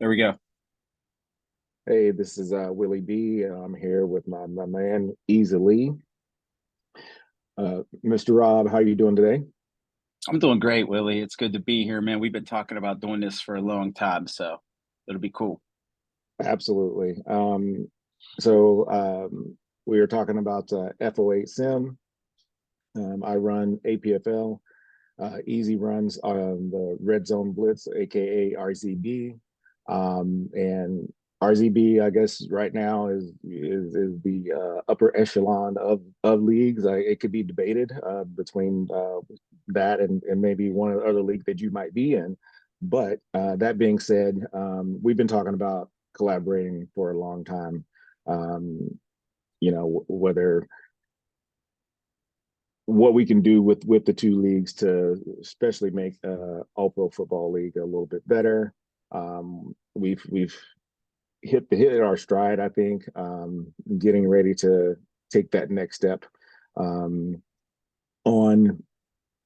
There we go. Hey, this is Willie B. I'm here with my man Easily. Mr. Rob, how you doing today? I'm doing great, Willie. It's good to be here, man. We've been talking about doing this for a long time, so it'll be cool. Absolutely. So we were talking about FO8 Sim. I run APFL. Easy runs on the Red Zone Blitz, aka RZB. And RZB, I guess, right now is the upper echelon of leagues. It could be debated between that and maybe one other league that you might be in. But that being said, we've been talking about collaborating for a long time. Um, whether what we can do with the two leagues to especially make all pro football league a little bit better. We've hit our stride, I think, getting ready to take that next step um, on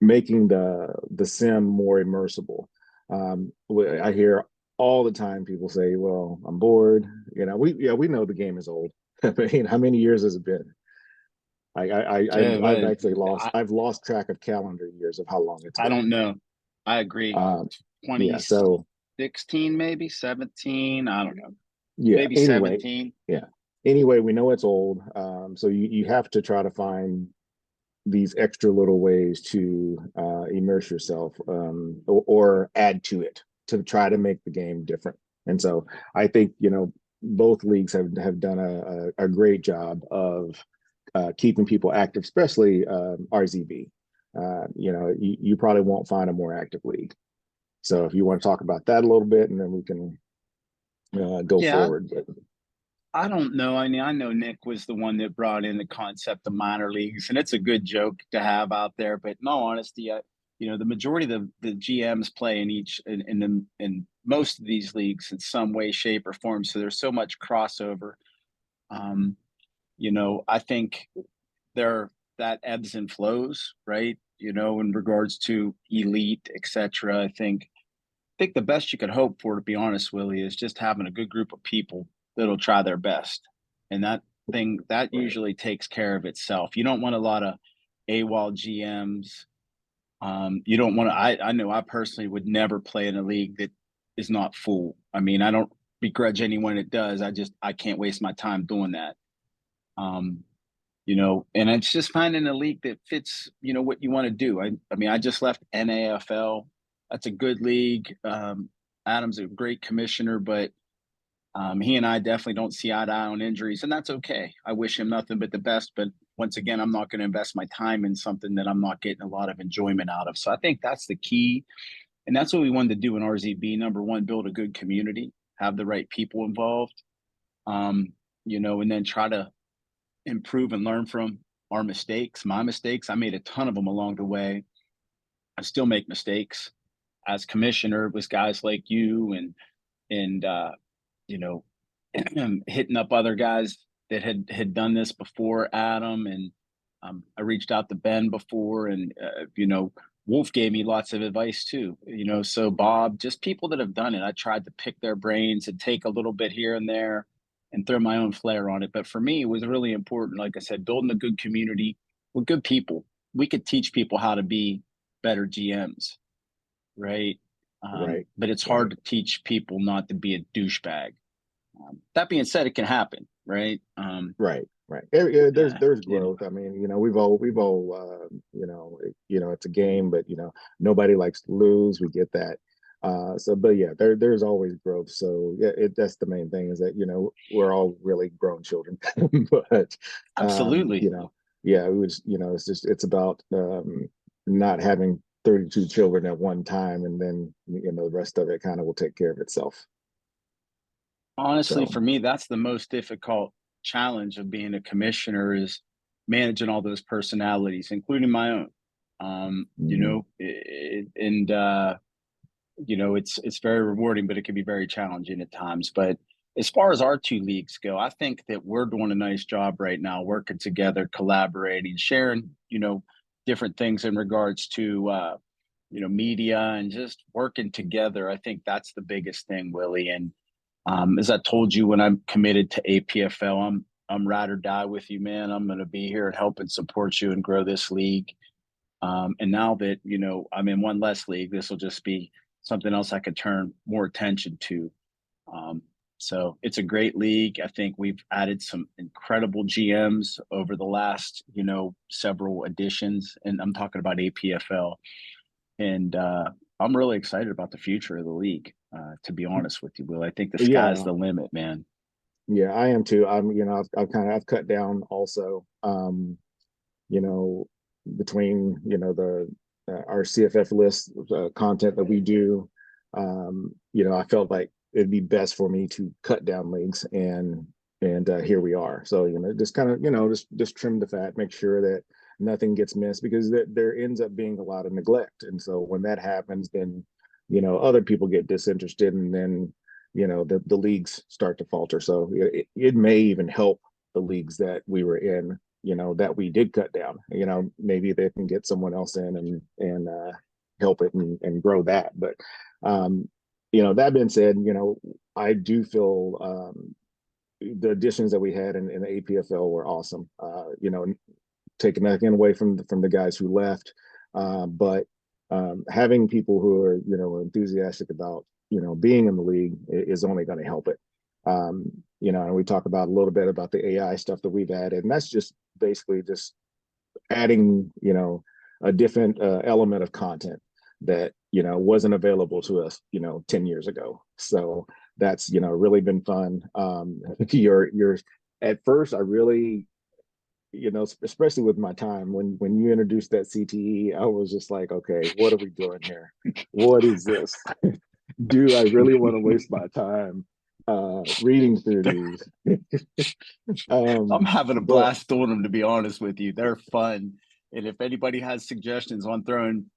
making the sim more immersible. I hear all the time people say, "Well, I'm bored." We know the game is old. I mean, how many years has it been? Yeah, I've but actually lost I, I've lost track of calendar years of how long it's I been. don't know. I agree. Um, yeah, so 2016, maybe 17. I don't know. yeah, Maybe anyway, 17. yeah. Anyway, we know it's old. So you have to try to find these extra little ways to immerse yourself or add to it to try to make the game different. And so I think, both leagues have done a great job of keeping people active, especially RZB. You probably won't find a more active league. So if you want to talk about that a little bit, and then we can go Yeah, forward. But I don't know. I mean, I know Nick was the one that brought in the concept of minor leagues, and it's a good joke to have out there. But in all honesty, the majority of the GMs play in most of these leagues in some way, shape, or form. So there's so much crossover. Um, I think there that ebbs and flows, right? In regards to elite, etc. I think the best you could hope for, to be honest, Willie, is just having a good group of people that'll try their best. And that right, usually takes care of itself. You don't want a lot of AWOL GMs. You don't want to, I know I personally would never play in a league that is not full. I mean, I don't begrudge anyone that does. I can't waste my time doing that. Um, and it's just finding a league that fits, what you want to do. I mean, I just left NAFL. That's a good league. Adam's a great commissioner, but he and I definitely don't see eye to eye on injuries, and that's okay. I wish him nothing but the best, but once again, I'm not going to invest my time in something that I'm not getting a lot of enjoyment out of. So I think that's the key, and that's what we wanted to do in RZB. Number one, build a good community, have the right people involved, um, and then try to improve and learn from our mistakes. My mistakes, I made a ton of them along the way. I still make mistakes as commissioner with guys like you and you know hitting up other guys that had done this before Adam, and I reached out to Ben before, and Wolf gave me lots of advice too. So Bob, just people that have done it. I tried to pick their brains and take a little bit here and there and throw my own flair on it. But for me, it was really important, like I said, building a good community with good people. We could teach people how to be better GMs, right? right, But it's hard right, to teach people not to be a douchebag. That being said, it can happen, right? right. Yeah, there's Yeah, there's growth. I mean, we've all it's a game, but nobody likes to lose. We get that. But yeah, there's always growth. So yeah, that's the main thing is that we're all really grown children, but absolutely. yeah, it was it's about not having 32 children at one time, and then the rest of it kind of will take care of itself. Honestly, So for me, that's the most difficult challenge of being a commissioner is managing all those personalities, including my own. mm, It's very rewarding, but it can be very challenging at times. But as far as our two leagues go, I think that we're doing a nice job right now, working together, collaborating, sharing, different things in regards to media and just working together. I think that's the biggest thing, Willie. And As I told you when I'm committed to APFL, I'm ride or die with you, man. I'm going to be here and help and support you and grow this league. And now that I'm in one less league, this will just be something else I could turn more attention to. Um, so it's a great league. I think we've added some incredible GMs over the last, several editions, and I'm talking about APFL. And I'm really excited about the future of the league. To be honest with you, Will, I think the sky's Yeah, the limit, man. yeah, I am too. I've cut down also. You know, between the our CFF list content that we do, I felt like it'd be best for me to cut down links, and here we are. So just kind of just trim the fat, make sure that nothing gets missed, because there ends up being a lot of neglect, and so when that happens, then other people get disinterested, and then the leagues start to falter. So it may even help the leagues that we were in, that we did cut down. Maybe they can get someone else in and help it and grow that. But that being said, I do feel the additions that we had in the APFL were awesome. Taking nothing away from the guys who left, but having people who are enthusiastic about being in the league is only going to help it. And we talk about a little bit about the AI stuff that we've added, and that's just basically just adding a different element of content that wasn't available to us 10 years ago. So that's really been fun. You're at first I really especially with my time when you introduced that CTE, I was just like, okay, what are we doing here? What is this? Do I really want to waste my time reading through these? I'm having a But blast doing them, to be honest with you. They're fun. And if anybody has suggestions on throwing,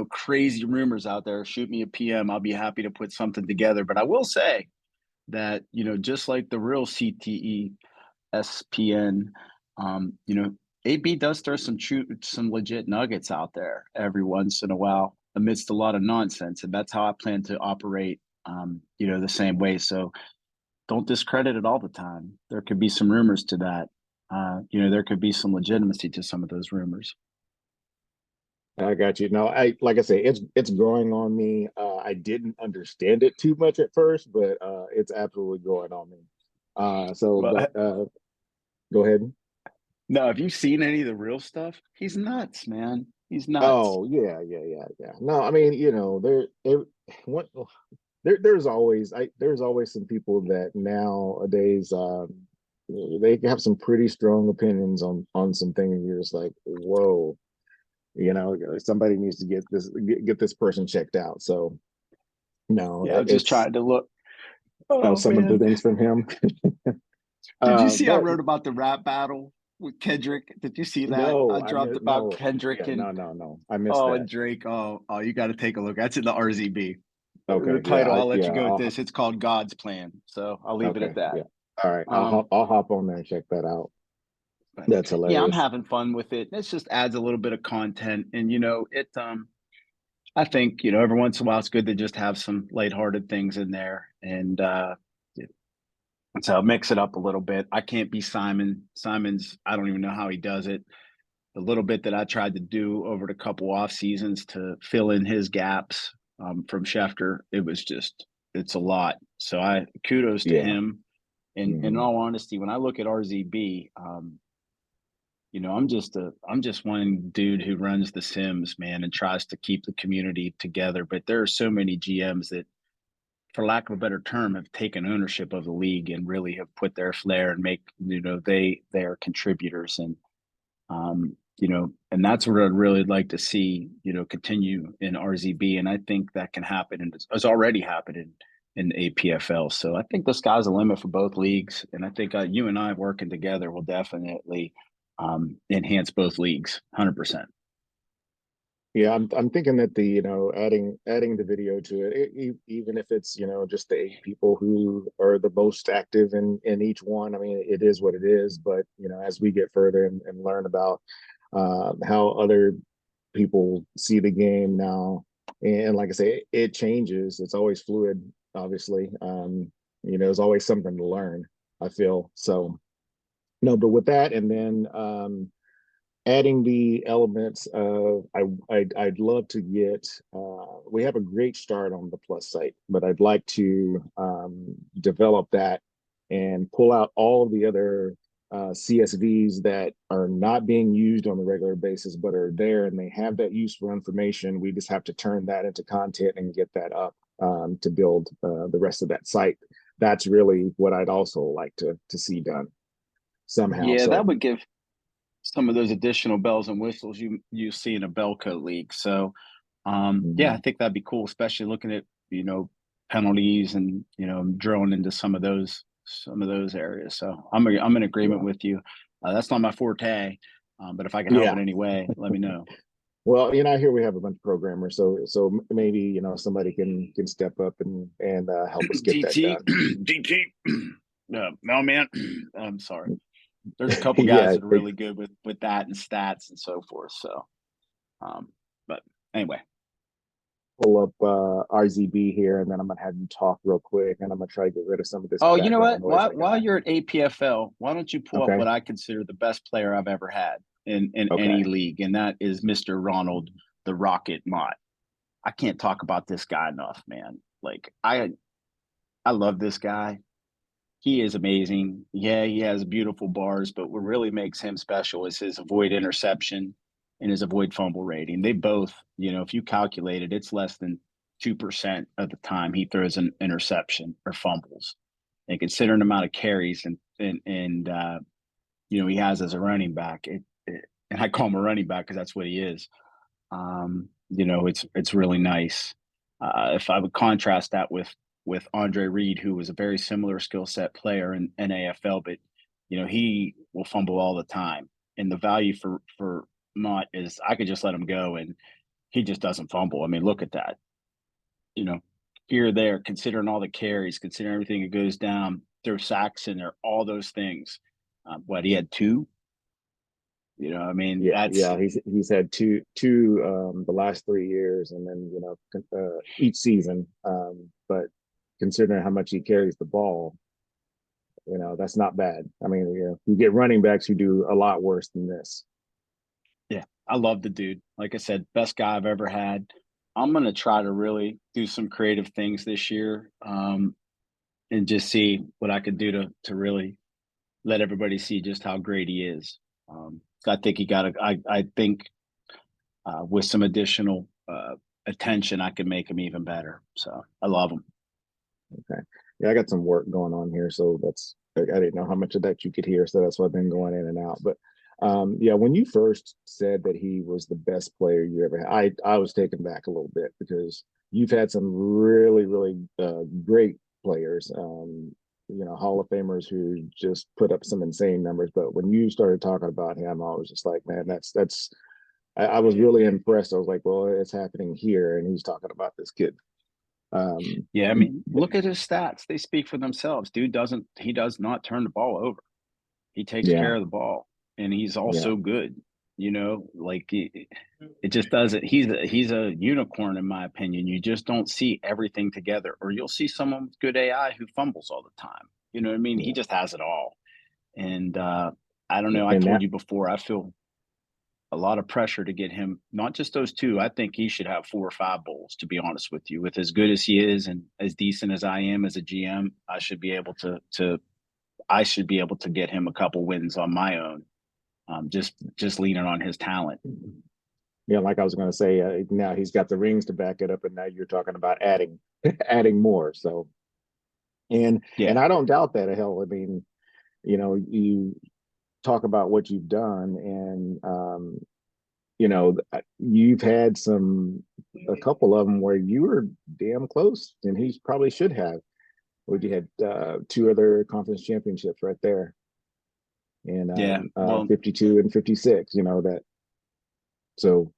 crazy rumors out there, shoot me a PM. I'll be happy to put something together. But I will say that, just like the real CTE SPN, AB does throw some legit nuggets out there every once in a while amidst a lot of nonsense. And that's how I plan to operate, the same way. So don't discredit it all the time. There could be some rumors to that. There could be some legitimacy to some of those rumors. I got you. No, like I say, it's growing on me. I didn't understand it too much at first, but it's absolutely growing on me. Well, Go ahead. no, have you seen any of the real stuff? He's nuts, man. He's nuts. Oh yeah, yeah, yeah, yeah. No, I mean, what there's always some people that nowadays they have some pretty strong opinions on some things. You're just like, whoa, somebody needs to get this person checked out. So no, Yeah, I'm just it's trying to look. Oh some of the man. things from him. Did you see I But wrote about the rap battle with Kendrick? Did you see that? I no, dropped about no, Kendrick yeah, and no, I missed that. and Drake. Oh, you got to take a look. That's in the RZB. The Okay, yeah, title, I'll let you go with I'll this. It's called God's Plan. So I'll leave it okay, at that. yeah. All right, Um, I'll hop on there and check that out. but That's yeah, I'm hilarious. having fun with it. It just adds a little bit of content, and it. I think every once in a while it's good to just have some lighthearted things in there, and so mix it up a little bit. I can't be Simon. Simon's. I don't even know how he does it. The little bit that I tried to do over the couple off seasons to fill in his gaps from Schefter, it's a lot. So I kudos to Yeah. him. And in Hmm. all honesty, when I look at RZB, I'm just one dude who runs the Sims, man, and tries to keep the community together. But there are so many GMs that, for lack of a better term, have taken ownership of the league and really have put their flair and make they are contributors. And that's what I'd really like to see, continue in RZB. And I think that can happen, and it's already happening in APFL. So I think the sky's the limit for both leagues. And I think you and I working together will definitely enhance both leagues 100%. Yeah, I'm thinking that the adding the video to it, even if it's just the 8 people who are the most active in each one. I mean, it is what it is. But as we get further and learn about how other people see the game now, and like I say, it changes. It's always fluid, obviously. there's always something to learn, I feel. So no, but with that, and then adding the elements of I'd love to get we have a great start on the plus site, but I'd like to develop that and pull out all of the other CSVs that are not being used on a regular basis but are there and they have that useful information. We just have to turn that into content and get that up to build the rest of that site. That's really what I'd also like to see done somehow. Yeah, that So would give some of those additional bells and whistles you see in a Belco league. So yeah, I mhm. think that'd be cool, especially looking at, penalties and, drilling into some of those areas. So I'm in agreement Yeah. with you. That's not my forte, but if I can help Yeah. in any way, let me know. Well, here we have a bunch of programmers, so maybe somebody can step up and help us get that DT, done. DT. No, man. I'm sorry. There's a couple guys Yeah, that are really good with that and stats and so forth. So, but anyway. pull up RZB here, and then I'm gonna have you talk real quick, and I'm gonna try to get rid of some of this Oh, you know background what? noise I While got. you're at APFL, why don't you pull up Okay. what I consider the best player I've ever had in any Okay. league, and that is Mr. Ronald the Rocket Mott. I can't talk about this guy enough, man. Like I love this guy. He is amazing. Yeah, he has beautiful bars, but what really makes him special is his avoid interception and his avoid fumble rating. They both, if you calculate it, it's less than 2% of the time he throws an interception or fumbles. And considering the amount of carries and he has as a running back, and I call him a running back because that's what he is. It's really nice. If I would contrast that with Andre Reed, who was a very similar skill set player in AFL, but he will fumble all the time. And the value for Mott is I could just let him go and he just doesn't fumble. I mean, look at that. You know, here or there, considering all the carries, considering everything that goes down, throw sacks in there, all those things. What he had two. I mean, Yeah, that's yeah. He's had two the last 3 years, and then each season. But considering how much he carries the ball, that's not bad. I mean, you get running backs who do a lot worse than this. yeah. I love the dude. Like I said, best guy I've ever had. I'm gonna try to really do some creative things this year, and just see what I could do to really let everybody see just how great he is. I think he got a. I think with some additional attention, I could make him even better. So I love him. Okay. Yeah, I got some work going on here, so I didn't know how much of that you could hear, so that's why I've been going in and out. But yeah, when you first said that he was the best player you ever had, I was taken back a little bit because you've had some really, really great players, Hall of Famers who just put up some insane numbers. But when you started talking about him, I was just like, man, that's I was really impressed. I was like, well, it's happening here, and he's talking about this kid. Um, Yeah, I mean, look at his stats; they speak for themselves. Dude does not turn the ball over. He takes yeah, care of the ball, and he's yeah. also good. Like it just doesn't. He's a unicorn in my opinion. You just don't see everything together, or you'll see someone with good AI who fumbles all the time. You know what I mean? He Yeah. just has it all. And I don't know. I And told that you before. I feel a lot of pressure to get him. Not just those two. I think he should have 4 or 5 bowls. To be honest with you, with as good as he is and as decent as I am as a GM, I should be able to. I should be able to get him a couple wins on my own. Just leaning on his talent. yeah, like I was going to say, now he's got the rings to back it up, and now you're talking about adding adding more. So and Yeah, I don't doubt that. Hell, I mean, you talk about what you've done, and you've had a couple of them where you were damn close, and he probably should have. Would you had two other conference championships right there, and yeah. Well, 52 and 56. That so.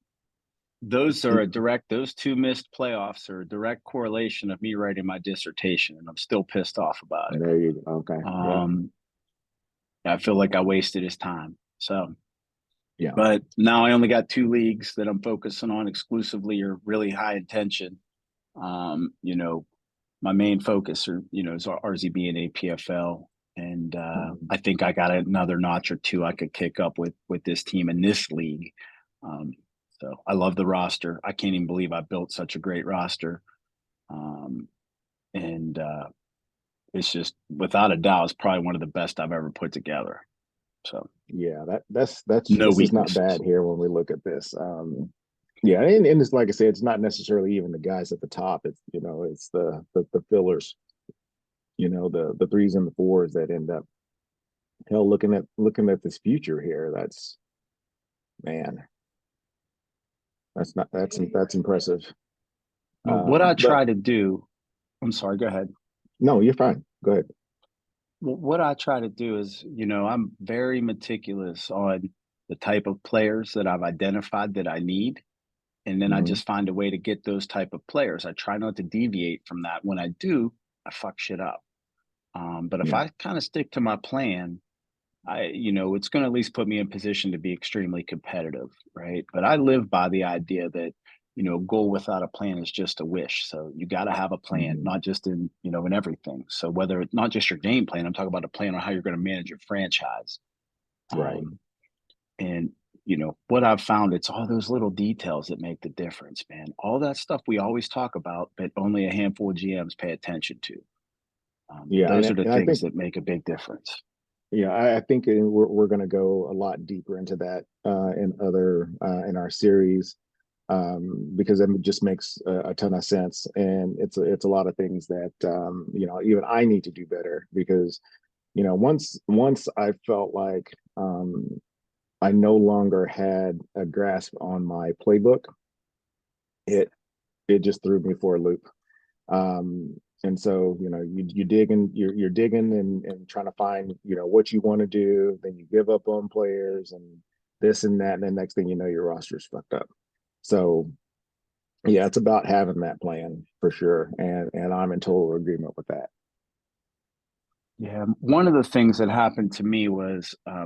those 2 missed playoffs are a direct correlation of me writing my dissertation, and I'm still pissed off about it. There you go. Okay. Yeah. Um, I feel like I wasted his time. So, Yeah. but now I only got 2 leagues that I'm focusing on exclusively or really high intention. Um, you know, my main focus are, is RZB and APFL. And Mhm. I think I got another notch or two I could kick up with this team in this league. Um, so I love the roster. I can't even believe I built such a great roster. Um, and it's just without a doubt, it's probably one of the best I've ever put together. So Yeah, that's no this is not weaknesses. bad here when we look at this. Yeah, and it's like I said, it's not necessarily even the guys at the top. It's it's the fillers, the threes and the fours that end up hell looking at this future here. That's man, that's impressive. Well, what I But try to do, I'm sorry, go ahead. no, you're fine. Go ahead. Well, what I try to do is, I'm very meticulous on the type of players that I've identified that I need. And then I Hmm. just find a way to get those type of players. I try not to deviate from that. When I do, I fuck shit up. But if Yeah. I kind of stick to my plan, it's going to at least put me in position to be extremely competitive, right? But I live by the idea that, a goal without a plan is just a wish. So you got to have a plan, Hmm. not just in everything. So whether it's not just your game plan, I'm talking about a plan on how you're going to manage your franchise. Right. Um, and what I've found, it's all those little details that make the difference, man. All that stuff we always talk about, but only a handful of GMs pay attention to. Yeah, Those are the and I things think that make a big difference. yeah, I think we're going to go a lot deeper into that in our series because it just makes a ton of sense, and it's a lot of things that even I need to do better because once I felt like I no longer had a grasp on my playbook, it it just threw me for a loop. And so you're digging and trying to find what you want to do, then you give up on players and this and that, and then next thing you know your roster's fucked up. So yeah, it's about having that plan for sure, and I'm in total agreement with that. Yeah, one of the things that happened to me was, I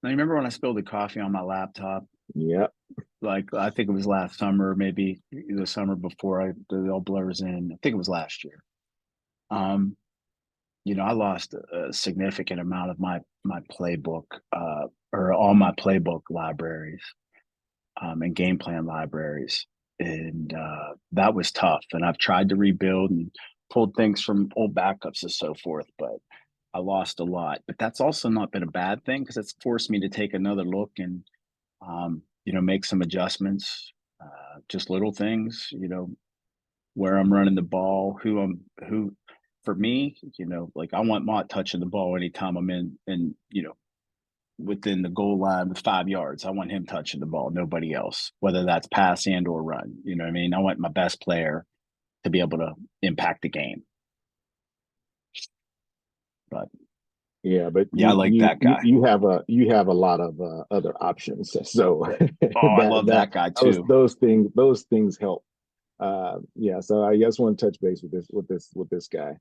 remember when I spilled the coffee on my laptop. Yep. Like I think it was last summer, maybe the summer before it all blurs in. I think it was last year. Um, I lost a significant amount of my playbook, or all my playbook libraries, and game plan libraries, and that was tough. And I've tried to rebuild and pulled things from old backups and so forth, but I lost a lot. But that's also not been a bad thing because it's forced me to take another look and make some adjustments, just little things, where I'm running the ball, who for me, like I want Mott touching the ball anytime I'm in and within the goal line with 5 yards. I want him touching the ball, nobody else, whether that's pass and or run. You know what I mean? I want my best player to be able to impact the game. But Yeah, but yeah, I like that guy. you have a lot of other options. So Oh, I that love that that guy too. those things help. Yeah, so I just want to touch base with this guy.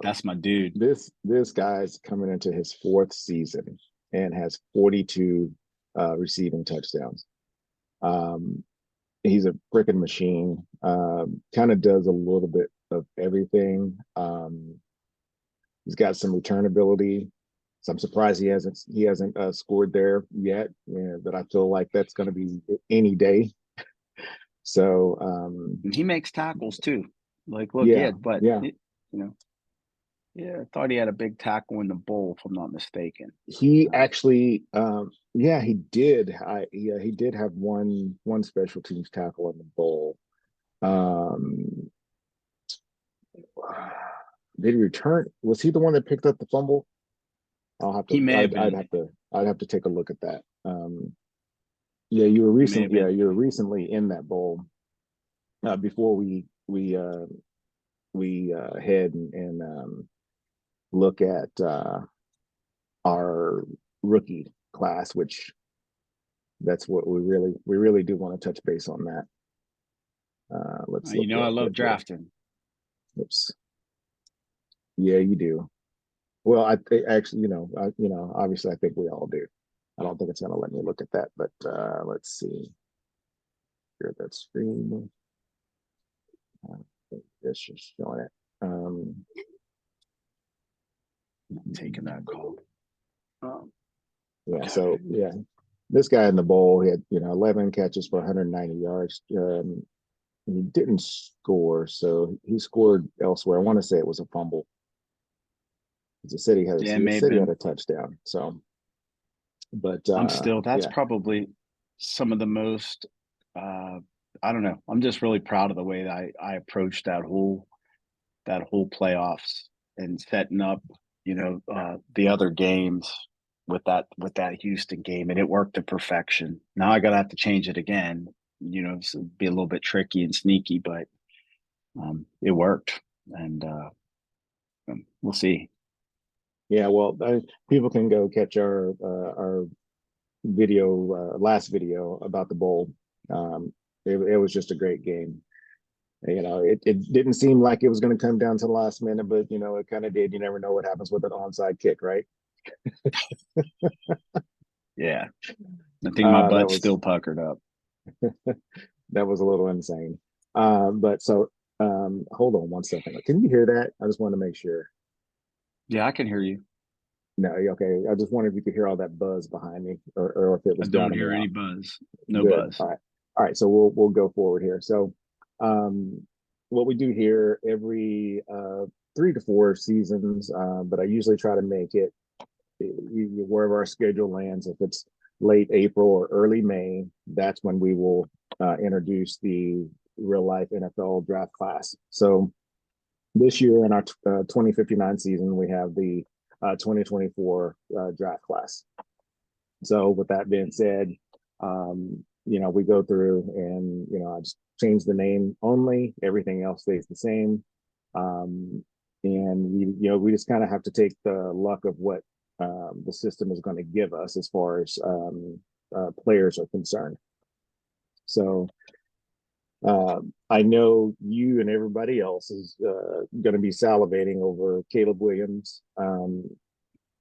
That's my dude. This guy's coming into his fourth season and has 42 receiving touchdowns. Um, he's a freaking machine. Kind of does a little bit of everything. He's got some return ability. So I'm surprised he hasn't scored there yet. Yeah, but I feel like that's going to be any day. So And he makes tackles too. Like, look, yeah, yeah, but yeah. you know, yeah, I thought he had a big tackle in the bowl, if I'm not mistaken. He Um, actually, yeah, he did. Yeah, he did have one special teams tackle in the bowl. Um, did he return? Was he the one that picked up the fumble? I'll have to. he may have I'd been. have to. I'd have to take a look at that. Yeah, He may have been. you were recently in that bowl before we head and look at our rookie class, which that's what we really do want to touch base on that. Let's look I real love quick here. drafting. Oops. Yeah, you do. Well, actually, obviously, I think we all do. I don't think it's going to let me look at that, but let's see. Share that screen. I think this is showing it. taking that call. Yeah. Okay. So yeah, this guy in the bowl, he had 11 catches for 190 yards. He didn't score, so he scored elsewhere. I want to say it was a fumble. He said Yeah, it he may have said he had been. a touchdown. So, but That's yeah, probably some of the most, I don't know. I'm just really proud of the way that I approached that whole playoffs and setting up, the other games with that Houston game, and it worked to perfection. Now I gotta have to change it again, so be a little bit tricky and sneaky, but it worked, and we'll see. yeah. Well, people can go catch our video, last video about the bowl. It was just a great game. It didn't seem like it was going to come down to the last minute, but it kind of did. You never know what happens with an onside kick, right? Yeah, I think my That butt's was still puckered up. that was a little insane. But so hold on one second. Can you hear that? I just want to make sure. Yeah, I can hear you. No, okay. I just wondered if you could hear all that buzz behind me, or if it I was don't drowning me hear any out. buzz. No Good. buzz. All right. So we'll go forward here. So, um, what we do here every 3 to 4 seasons, but I usually try to make it wherever our schedule lands. If it's late April or early May, that's when we will introduce the real life NFL draft class. So this year in our 2059 season, we have the 2024 draft class. So with that being said, we go through and, I just change the name only, everything else stays the same. And we just kind of have to take the luck of what the system is going to give us as far as players are concerned. So I know you and everybody else is going to be salivating over Caleb Williams.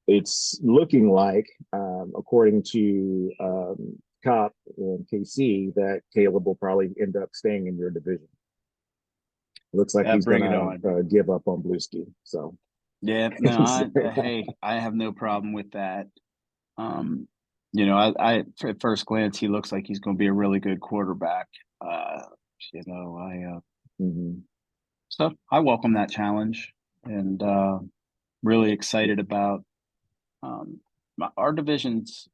It's looking like, according to Cop and KC, that Caleb will probably end up staying in your division. Looks like he's Bring it gonna on. give up on Blueski. So Yeah, no, hey, I have no problem with that. Um, I at first glance he looks like he's going to be a really good quarterback. Uh, I mhm. so I welcome that challenge, and really excited about our divisions.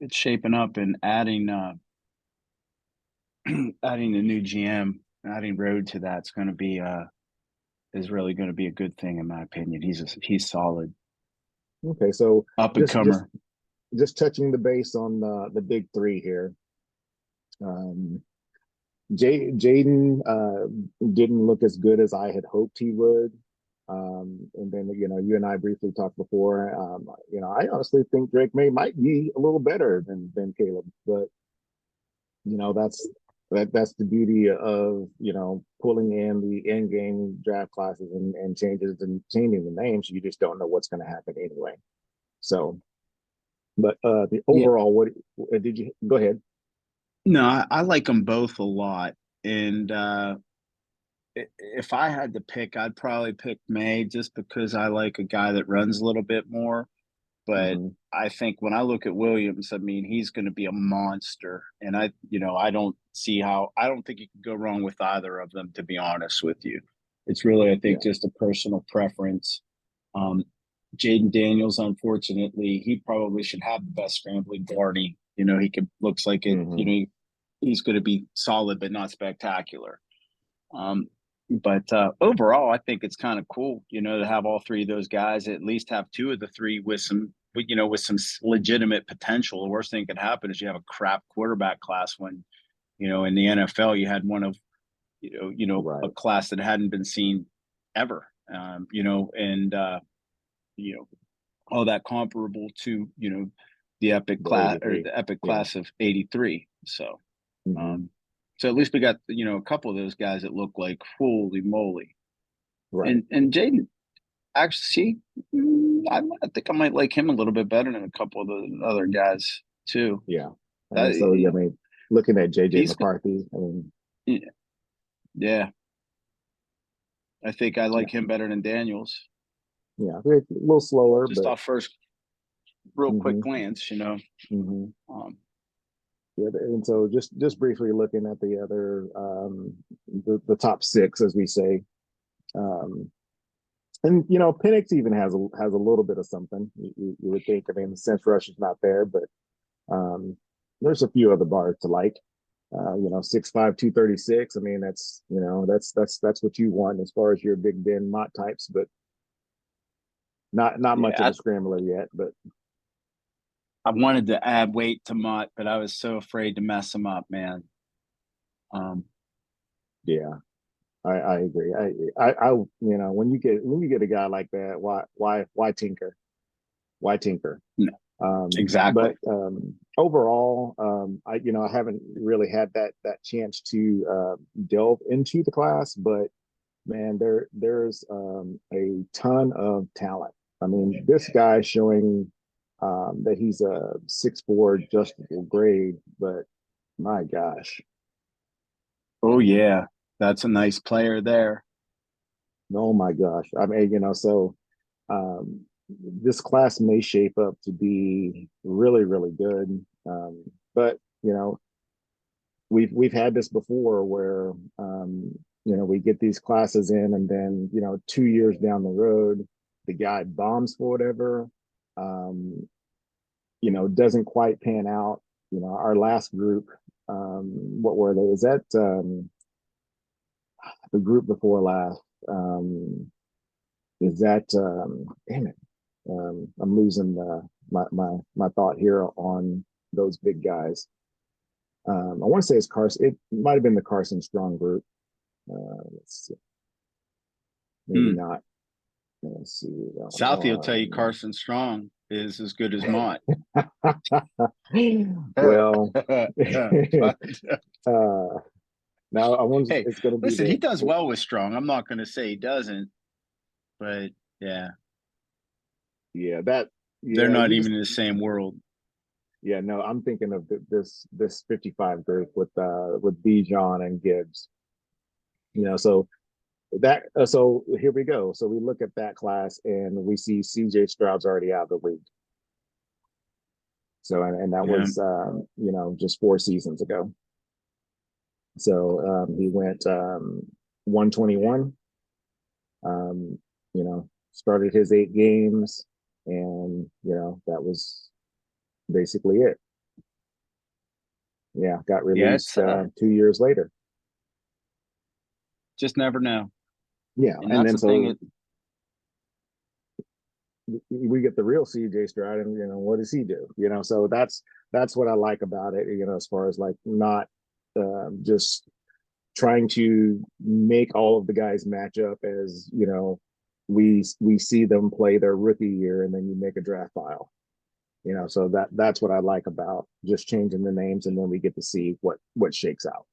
It's shaping up, and adding adding a new GM, adding Road to that's going to be is really going to be a good thing in my opinion. He's solid, Okay, so up and just just comer. just touching the base on the big three here. Um, Jaden didn't look as good as I had hoped he would. And then you and I briefly talked before. I honestly think Drake May might be a little better than Caleb, but that's the beauty of pulling in the end game draft classes and changes and changing the names. You just don't know what's going to happen anyway. So, but the Yeah, overall, what did you go ahead? no, I like them both a lot, and if I had to pick, I'd probably pick May just because I like a guy that runs a little bit more. But Mm-hmm. I think when I look at Williams, I mean, he's going to be a monster, and I don't see how. I don't think you can go wrong with either of them. To be honest with you, it's really, I think, Yeah. just a personal preference. Um, Jaden Daniels, unfortunately, he probably should have the best scrambling Barney. He could looks like it. Mm-hmm. He's going to be solid, but not spectacular. Um, but overall, I think it's kind of cool, to have all three of those guys. At least have two of the three with some legitimate potential. The worst thing that could happen is you have a crap quarterback class when, in the NFL you had one of, a Right. class that hadn't been seen ever. And you know, all that comparable to, the epic The class or 83. the epic Yeah. class of '83. So. Mm-hmm. Um, so at least we got a couple of those guys that look like holy moly. Right. And Jaden actually, I think I might like him a little bit better than a couple of the other guys too. Yeah. I Uh, mean, so I mean, looking at JJ he's McCarthy, I mean, yeah. I think I yeah. like him better than Daniels. Yeah, they're a little slower, just but off first real quick hmm glance, you know. hmm Um, yeah. And so just briefly looking at the other the top six, as we say, um, and Penix even has a little bit of something. You would think. I mean, the sense rush is not there, but um, there's a few other bars to like. 6'5", 236. I mean, that's what you want as far as your Big Ben Mott types, but not much of yeah, a scrambler yet. But I wanted to add weight to Mott, but I was so afraid to mess him up, man. Um, yeah, I agree. When you get a guy like that, why tinker? Why tinker? no, But exactly. overall, I haven't really had that chance to delve into the class, but man, there's a ton of talent. I mean, this guy showing that he's a 6'4" adjustable grade, but my gosh, Oh yeah, that's a nice player there. oh my gosh. I mean, so this class may shape up to be really, really good. But we've had this before where we get these classes in, and then 2 years down the road, the guy bombs for whatever, um, doesn't quite pan out. Our last group, what were they? Is that the group before last? Is that damn it? I'm losing my thought here on those big guys. I want to say it's Carson. It might have been the Carson Strong group. Let's see. Maybe Hmm. not. Let's see. Southie will tell you Carson Strong is as good as Mott. Well, But, now I wonder hey, it's going to be listen, he the, does the well with Strong. I'm not going to say he doesn't, but yeah, yeah that they're yeah not you just even in the same world. yeah no I'm thinking of this 55 group with Bijan and Gibbs. So so here we go. So we look at that class and we see CJ Stroud's already out of the league. So and that Yeah, was just 4 seasons ago. So he went 121. Started his 8 games, and that was basically it. Yeah, got yeah, released it's 2 years later. just never know. Yeah, And and that's then the thing. so we get the real CJ Stroud, and what does he do? So that's what I like about it. As far as like not just trying to make all of the guys match up as we see them play their rookie year, and then you make a draft pile. So that's what I like about just changing the names, and then we get to see what shakes out.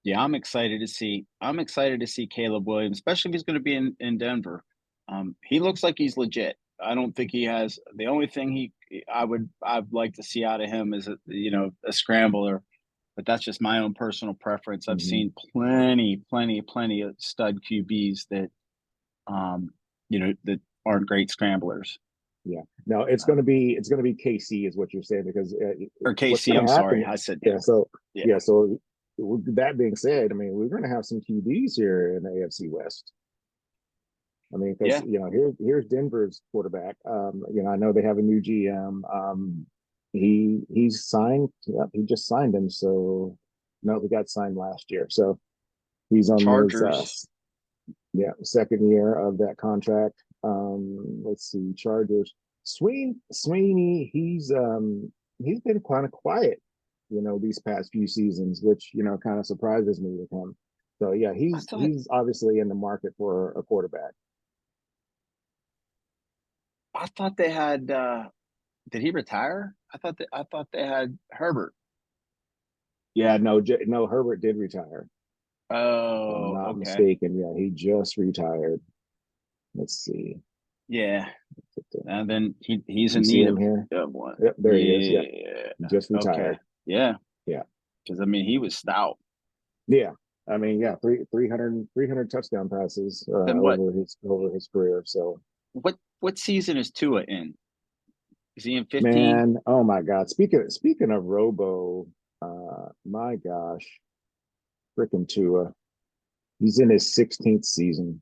Yeah, I'm excited to see. I'm excited to see Caleb Williams, especially if he's going to be in Denver. He looks like he's legit. I don't think he has. The only thing I'd like to see out of him is a scrambler, but that's just my own personal preference. I've Mm-hmm. seen plenty of stud QBs that that aren't great scramblers. Yeah, no, it's gonna be KC is what you're saying, because Or what's KC, gonna I'm sorry, happen? I said Yeah, Denver. so Yeah, yeah, so with that being said, I mean, we're gonna have some QBs here in the AFC West. I mean, because yeah. here's Denver's quarterback. I know they have a new GM. He's signed. Yep, he just signed him. So no, he got signed last year. So he's on his Chargers. second year of that contract. Let's see, Chargers. Sweeney, he's been kind of quiet, these past few seasons, which kind of surprises me with him. So yeah, I he's thought he's obviously in the market for a quarterback. I thought they had. Did he retire? I thought they had Herbert. Yeah, no, Herbert did retire. If I'm Oh, not okay. mistaken. Yeah, he just retired. Let's see. Yeah. And then he's You in see need him here? of one. Yep, there he is. Yep, Yeah. he just Okay. retired. Yeah. Yeah, Because I mean he was stout. yeah. I mean, yeah, 300 touchdown passes Then what? over his career. So, What season is Tua in? Is he in 15? man, oh my God. Speaking of Robo, my gosh, freaking Tua. He's in his 16th season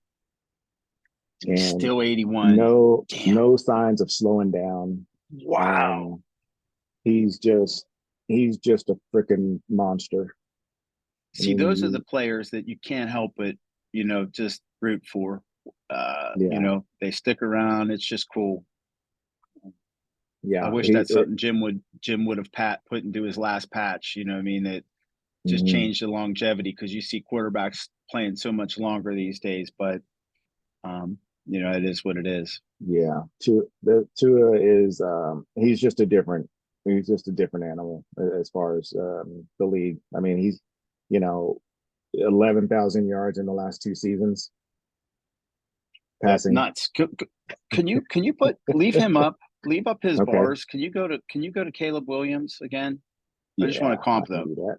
He's and still 81. Damn. no signs of slowing down. Wow. Um, he's just a freaking monster. I See, those are the mean, players that you can't help but, just root for. yeah, They stick around. It's just cool. I yeah. wish that's something Jim would have put into his last patch. You know what I mean? That just Mhm. changed the longevity because you see quarterbacks playing so much longer these days. But it is what it is. Yeah, Tua is he's just a different animal as far as the league. I mean, he's you know 11,000 yards in the last 2 seasons That's passing. nuts. Can you leave him up? Leave up his Okay, bars. Can you go to Caleb Williams again? I just want to yeah, I comp can them. do that.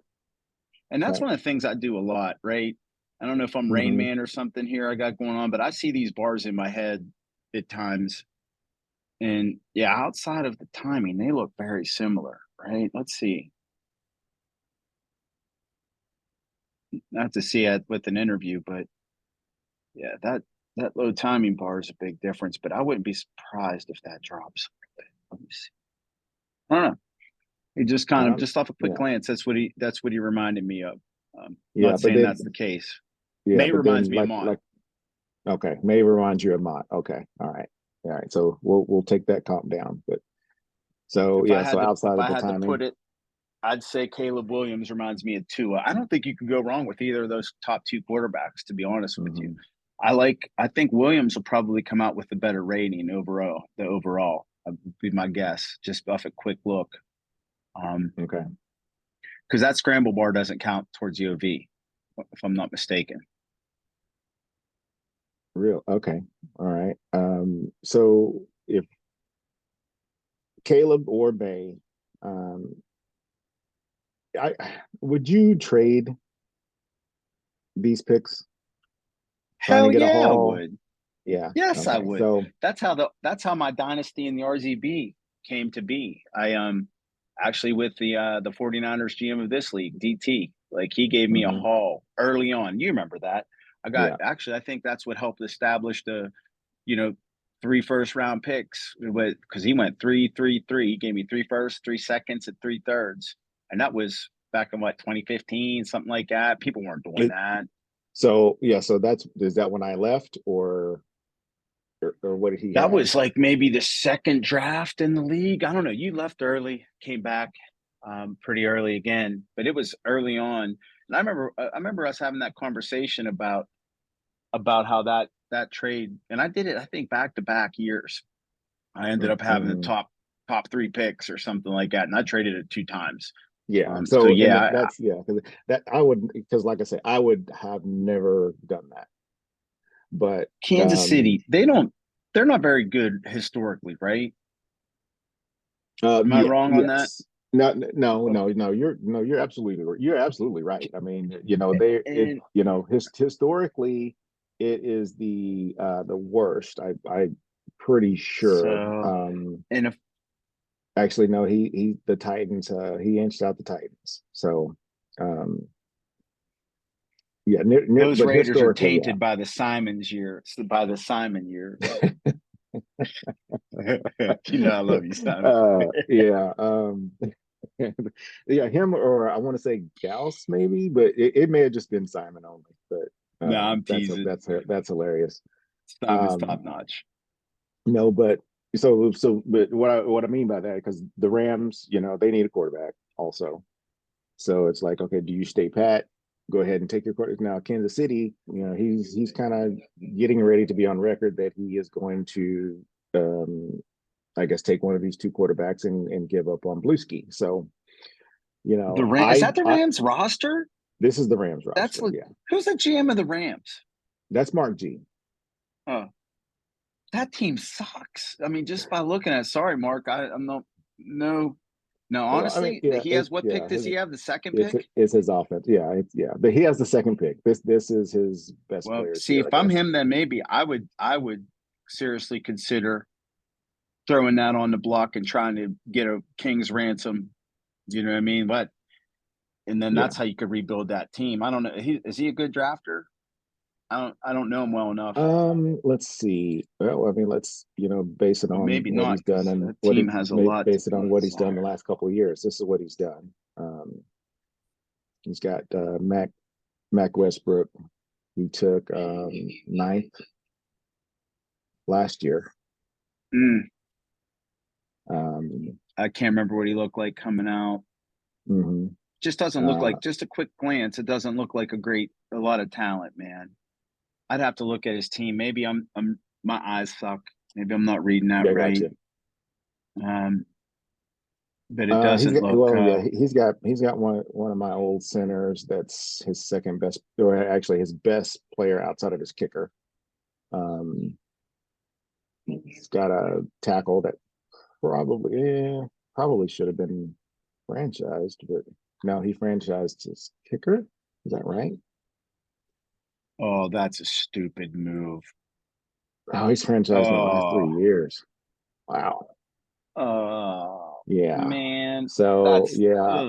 And that's Okay. one of the things I do a lot, right? I don't know if I'm Rain Hmm. Man or something here I got going on, but I see these bars in my head at times. And yeah, outside of the timing, they look very similar, right? Let's see. Not to see it with an interview, but yeah, that low timing bar is a big difference. But I wouldn't be surprised if that drops. Let me see. I don't know. He just kind of just off a quick Yeah, glance, that's what he reminded me of. yeah, Not but saying then that's the case. yeah, May but reminds then me of Mott. okay, may remind you of Mott. Okay, all right. So we'll take that comp down. But so If I yeah, so had to if outside of I the had to put timing, it, I'd say Caleb Williams reminds me of Tua. I don't think you can go wrong with either of those top two quarterbacks, to be honest with you. hmm I think Williams will probably come out with the better rating overall would be my guess, just off a quick look. okay. Because that scramble bar doesn't count towards UOV, if I'm not mistaken. Real okay. All right. So if Caleb or Bay, um, I would you trade these picks trying to Hell get a yeah, I haul? would. Yeah. Yes, I Okay. would. So That's how my dynasty in the RZB came to be. I actually with the 49ers GM of this league, DT, like he gave me a mhm, haul early on. You remember that. yeah. I think that's what helped establish the, you know, 3 first round picks because he went 3-3-3. He gave me 3 firsts, 3 seconds, and 3 thirds. And that was back in what, 2015, something like that. People weren't doing It, that. so yeah. So that's is that when I left or what did he That have? was like maybe the second draft in the league. I don't know. You left early, came back pretty early again, but it was early on. And I remember us having that conversation about how that trade, and I did it. I think back-to-back years. I ended up having the Mm-hmm. top 3 picks or something like that, and I traded it 2 times. Yeah. So So and yeah, that's yeah because that I would because like I said I would have never done that. But Kansas City, they're not very good historically, right? Am I Yeah, wrong on that? yes. No. Okay. You're absolutely right. I mean, they it And historically it is the worst. I pretty sure. so, and if Actually, no, he the Titans. He inched out the Titans. So, um, yeah, those but Raiders are historically, tainted by the Simon years. I love you, Simon. yeah. Yeah, him or I want to say Gauss maybe, but it may have just been Simon only. But No, I'm teasing. that's hilarious. Simon's Um, top notch. no, but but what I mean by that because the Rams, they need a quarterback also. So it's like, okay, do you stay pat? Go ahead and take your quarterback. Now, Kansas City, he's kind of getting ready to be on record that he is going to, I guess, take one of these two quarterbacks and give up on Blueski. So, Is that the Rams roster? this is the Rams That's roster. like Yeah, who's the GM of the Rams? that's Mark G. Oh, that team sucks. I mean, just by looking at sorry, Mark, I'm not no No, Well, I mean, honestly, yeah, he it, has what pick yeah, does he have? The second it's pick? it's his offense. Yeah, yeah, but he has the second pick. This is his best Well, players see, here, if I I'm guess. him, then maybe I would seriously consider throwing that on the block and trying to get a king's ransom. You know what I mean? But and then Yeah. that's how you could rebuild that team. I don't know. Is he a good drafter? I don't know him well enough. Let's see. Well, I mean, let's base it Well, on maybe what not he's done because and the team has a lot to base it on be what he's done the desired. last couple of years. This is what he's done. He's got Mac Westbrook. He took ninth last year. Mm, Um, I can't remember what he looked like coming out. mhm. Just doesn't look uh, like just a quick glance. It doesn't look like a lot of talent, man. I'd have to look at his team. Maybe I'm my eyes suck. Maybe I'm not reading that yeah, right. gotcha. Um, but it doesn't look. He's got one of my old centers. That's his second best, or actually his best player outside of his kicker. Um, he's got a tackle that probably should have been franchised, but no, he franchised his kicker. Is that right? Oh, that's a stupid move. Oh, he's franchised in the last Oh, 3 years. Wow. oh, Yeah. man, So that's yeah,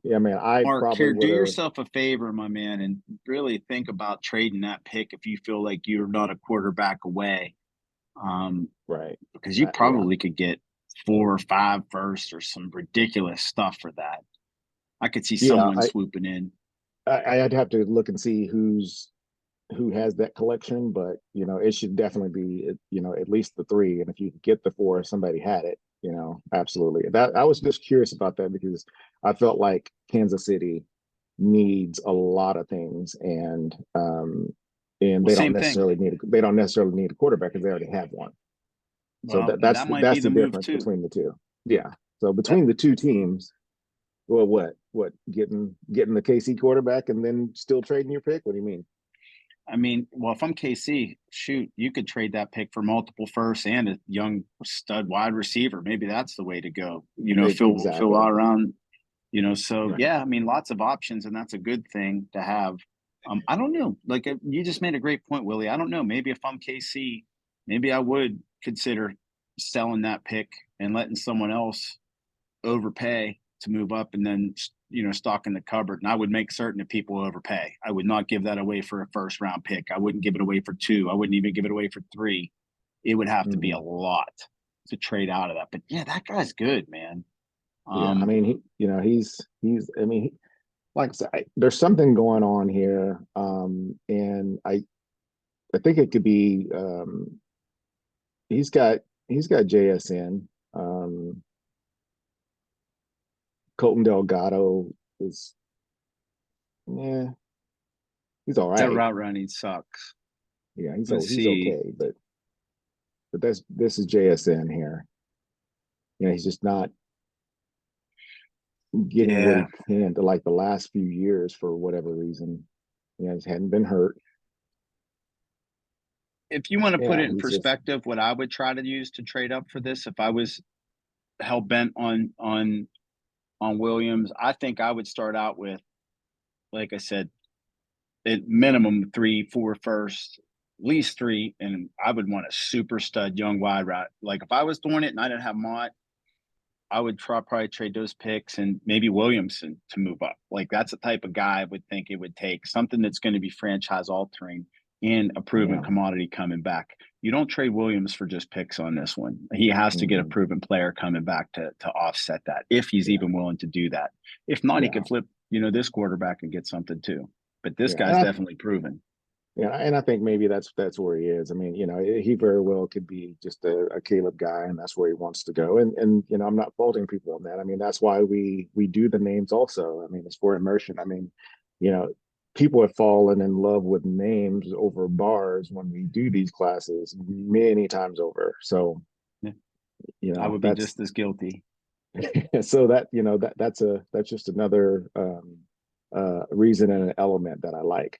yeah, man, I Mark. probably Here, do would have. yourself a favor, my man, and really think about trading that pick if you feel like you're not a quarterback away. Um, Right. because you Yeah. probably could get 4 or 5 first or some ridiculous stuff for that. I could see Yeah. someone swooping in. I'd have to look and see who has that collection, but it should definitely be at least the three. And if you get the four, if somebody had it, absolutely. That I was just curious about that because I felt like Kansas City needs a lot of things, and Well, same thing. they don't necessarily need a quarterback because they already have one. So Well, that's that might be that's the the move difference too. between the two. Yeah. So That between the two teams, well, what getting the KC quarterback and then still trading your pick? What do you mean? I mean, well, if I'm KC, shoot, you could trade that pick for multiple firsts and a young stud wide receiver. Maybe that's the way to go. Fill Exactly. out around. So Right. yeah, I mean, lots of options, and that's a good thing to have. I don't know. Like you just made a great point, Willie. I don't know. Maybe if I'm KC, maybe I would consider selling that pick and letting someone else overpay to move up and then stock in the cupboard. And I would make certain that people overpay. I would not give that away for a first round pick. I wouldn't give it away for two. I wouldn't even give it away for three. It would have to be a Hmm. lot to trade out of that. But yeah, that guy's good, man. Yeah. I Um, mean, he's. I mean, like I said, there's something going on here, and I think it could be. He's got JSN. Um, Colton Delgado is, yeah, he's all that right. route running sucks. Yeah, Let's he's see. okay, but this is JSN here. He's just not getting what Yeah. he can to like the last few years for whatever reason. He hadn't been hurt. If you want to put Yeah, it in he's just perspective, what I would try to use to trade up for this, if I was hell bent on Williams, I think I would start out with, like I said, at minimum 3, 4 first, at least three, and I would want a super stud young wide route. Like if I was doing it and I didn't have Mott, I would probably trade those picks and maybe Williamson to move up. Like that's the type of guy I would think it would take something that's going to be franchise altering and a proven yeah. commodity coming back. You don't trade Williams for just picks on this one. He has to get a Hmm. proven player coming back to offset that if he's Yeah, even willing to do that. If not, he yeah, could flip, this quarterback and get something too. But this yeah. guy's definitely proven. And I think maybe that's where he is. I mean, he very well could be just a Caleb guy, and that's where he wants to go. And I'm not faulting people on that. I mean, that's why we do the names also. I mean, it's for immersion. I mean, you know, people have fallen in love with names over bars when we do these classes many times over. So, Yeah, I would be that's just as guilty. so that's just another reason and an element that I like.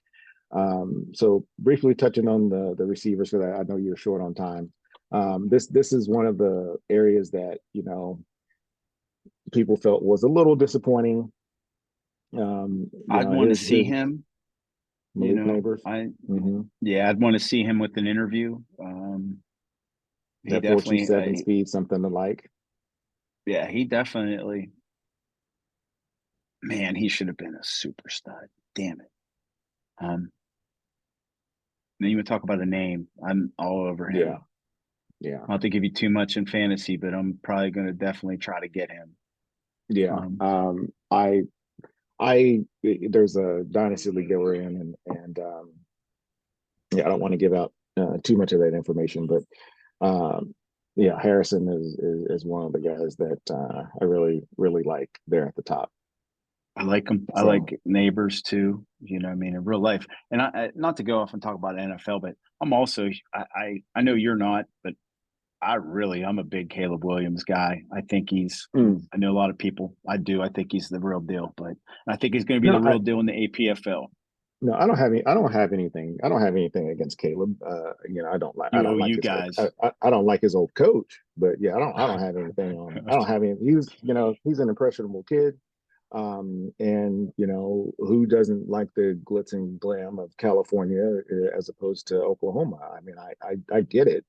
So briefly touching on the receivers, because I know you're short on time. This is one of the areas that people felt was a little disappointing. I'd want to see His him, you Malik know, Neighbors. Hmm. yeah, I'd want to see him with an interview. He That four two definitely, seven speed, something to like. yeah, he definitely, man, he should have been a super stud. Damn it. Um, then you would talk about a name. I'm all over Yeah, him. yeah, Not to give you too much in fantasy, but I'm probably going to definitely try to get him. yeah. Um, There's a dynasty league that we're in, and yeah, I don't want to give out too much of that information, but yeah, Harrison is one of the guys that I really like there at the top. I like him. I So, like neighbors too. You know, what I mean, in real life, and not to go off and talk about NFL, but I'm also, I know you're not, but I'm a big Caleb Williams guy. I think he's, mm, I know a lot of people. I do. I think he's the real deal, but I think he's going to be no, the real deal in the APFL. no, I don't have any. I don't have anything. I don't have anything against Caleb. I You don't like OU his old. guys. I don't like his old coach. But yeah, I don't have anything on. I don't have any. He's an impressionable kid. And who doesn't like the glitz and glam of California as opposed to Oklahoma? I mean, I get it.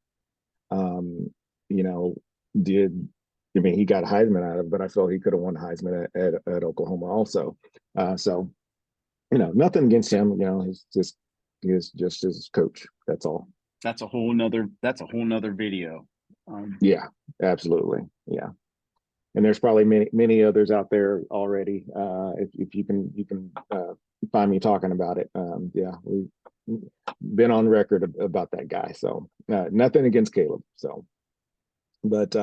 Um, you know, did I mean he got Heisman out of, it, but I felt he could have won Heisman at Oklahoma also. So nothing against him. He's just his coach. That's all. That's a whole nother video. Yeah, absolutely. Yeah, and there's probably many others out there already. If you can find me talking about it, yeah, we've been on record about that guy. So nothing against Caleb. So, but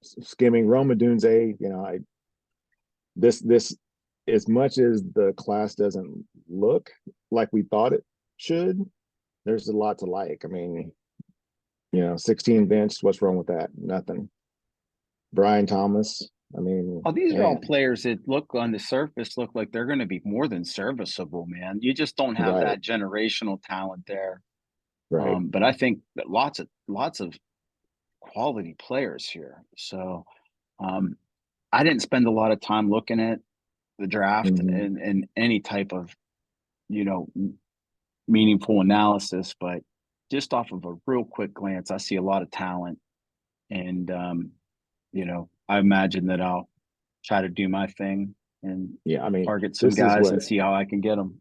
skimming Roma Dunze, this as much as the class doesn't look like we thought it should, there's a lot to like. I mean, 16 bench, what's wrong with that? Nothing. Brian Thomas, I mean, Oh, these are all man, players that look on the surface look like they're going to be more than serviceable, man. You just don't have right, that generational talent there. right. But I think that lots of quality players here. So um, I didn't spend a lot of time looking at the draft Hmm. and any type of you know meaningful analysis, but just off of a real quick glance, I see a lot of talent, and I imagine that I'll try to do my thing and Yeah, I mean, target some this is guys what and see how I can get them.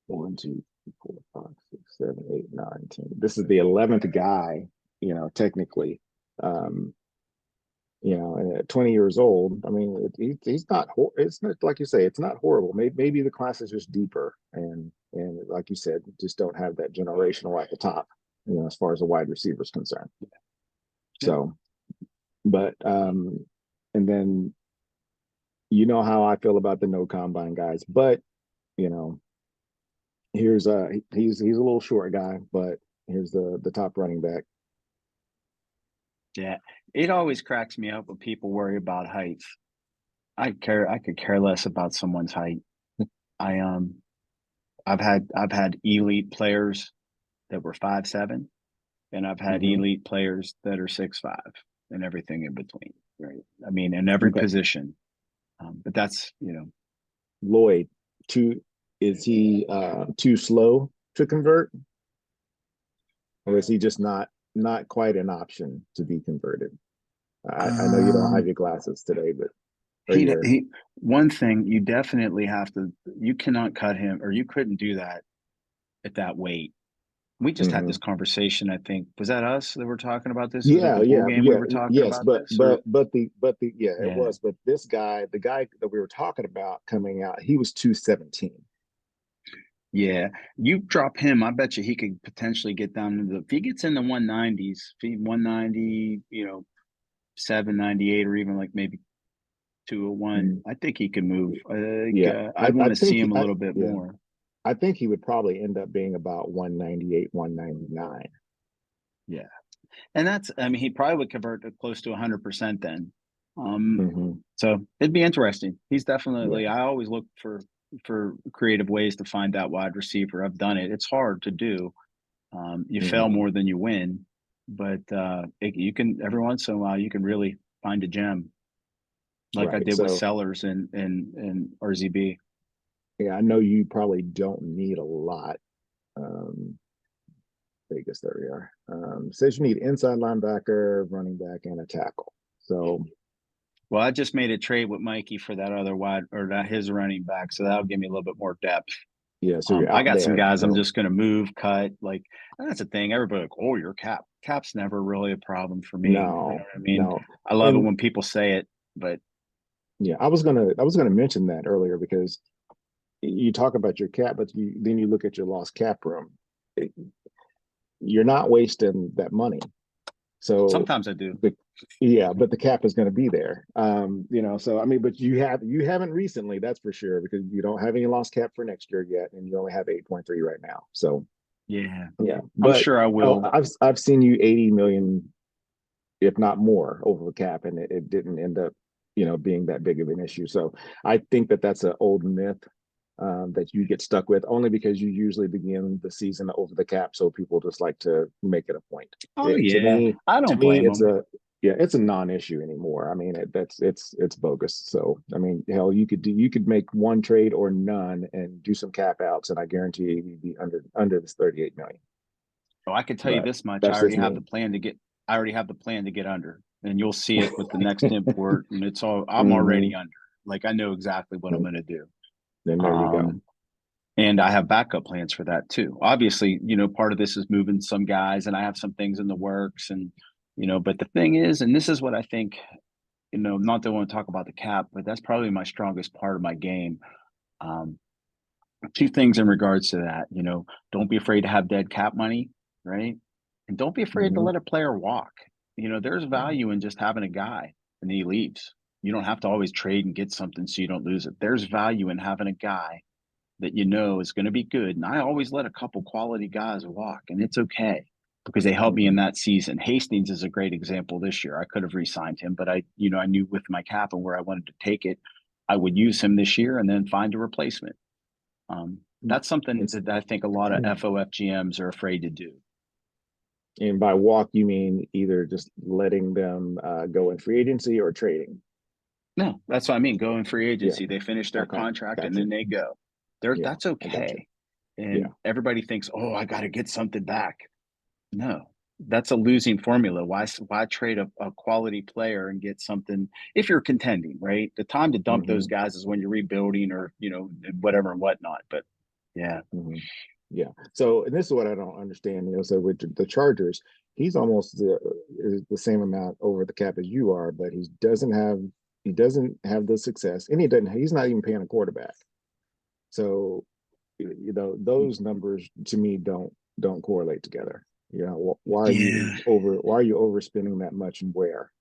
1, 2, 3, 4, 5, 6, 7, 8, 9, 10. This is the 11th guy, technically. Um, and at 20 years old, I mean, he's not. It's not like you say. It's not horrible. Maybe the class is just deeper, and like you said, just don't have that generational at the top. As far as a wide receiver is concerned. Yeah. So, but and then how I feel about the no combine guys, but you know, here's he's a little short guy, but here's the top running back. Yeah. It always cracks me up when people worry about height. I could care less about someone's height. I I've had elite players that were 5'7", and I've had Hmm. elite players that are 6'5", and everything in between. Right. I mean, in every Okay, position. But that's Lloyd, too is he too slow to convert, or is he just not quite an option to be converted? I know you don't have um your glasses today, but or your he one thing you definitely have to, you cannot cut him, or you couldn't do that at that weight. We just had hmm this conversation, I think. Was that us that were talking about this? Was it yeah, the bowl yeah, game we yeah, were talking yes, about this? Or but the yeah, it yeah. was. But this guy, the guy that we were talking about coming out, he was 217. Yeah. You drop him, I bet you he could potentially get down to the, if he gets in the 190s, if he 190, 798, or even like maybe 201, Mm, I think he can move. I think yeah, I'd I want to see think him a little bit yeah, more. I think he would probably end up being about 198, 199. Yeah. And that's, I mean, he probably would convert to close to 100% then. Um, Hmm. so it'd be interesting. He's Yeah. definitely, I always look for creative ways to find that wide receiver. I've done it. It's hard to do. You fail Hmm. more than you win, but you can, every once in a while, you can really find a gem. like I Right. did with So Sellers and RZB. yeah, I know you probably don't need a lot. Um, Vegas, there we are. Says you need inside linebacker, running back, and a tackle. So Well, I just made a trade with Mikey for that other wide or that his running back, so that'll give me a little bit more depth. yeah, so you're I out got some there. guys I'm So just going to move, cut. Like that's the thing. Everybody like, oh, your cap. Cap's never really a problem for me. You know no, what I mean? no. I love it And when people say it, but yeah, I was gonna mention that earlier because you talk about your cap, but then you look at your lost cap room. It- You're not wasting that money. So, sometimes I do. but yeah, but the cap is going to be there. So I mean, but you haven't recently, that's for sure, because you don't have any lost cap for next year yet, and you only have 8.3 right now. So Yeah, yeah, I'm but sure I will. I've seen you 80 million, if not more, over the cap, and it didn't end up, being that big of an issue. So I think that that's an old myth that you get stuck with only because you usually begin the season over the cap. So people just like to make it a point. Oh To yeah, me, I to don't me, blame them. it's a non-issue anymore. I mean, it's bogus. So I mean, hell, you could make one trade or none and do some cap outs, and I guarantee you you'd be under this 38 million. Oh, I can tell you But this much. that's just me. I already have the plan to get under, and you'll see it with the next import. And it's all. I'm Hmm. already under. Like I know exactly what I'm And going to do. then there you go. Um, and I have backup plans for that too. Obviously, part of this is moving some guys, and I have some things in the works, and But the thing is, and this is what I think. Not that I want to talk about the cap, but that's probably my strongest part of my game. Um, Two things in regards to that. Don't be afraid to have dead cap money, right? And don't be afraid to Hmm. let a player walk. There's value in just having a guy and then he leaves. You don't have to always trade and get something so you don't lose it. There's value in having a guy that is going to be good. And I always let a couple quality guys walk, and it's okay because they helped me in Hmm. that season. Hastings is a great example this year. I could have re-signed him, but I knew with my cap and where I wanted to take it, I would use him this year and then find a replacement. That's something It's, that I think a lot of FOFGMs are afraid to do. and by walk, you mean either just letting them go in free agency or trading. No, that's what I mean. Go in free Yeah. agency. They finish their Okay. contract and Gotcha. then they go. There, Yeah. that's I got you. okay. Yeah. And everybody thinks, oh, I got to get something back. No, that's a losing formula. Why trade a quality player and get something if you're contending, right? The time to dump those Hmm. guys is when you're rebuilding or, whatever and whatnot. But yeah. Hmm. Yeah. So, and this is what I don't understand. So with the Chargers, he's almost the same amount over the cap as you are, but he doesn't have the success, and he's not even paying a quarterback. So, those numbers to me don't correlate together. Why are Yeah. you overspending that much and where?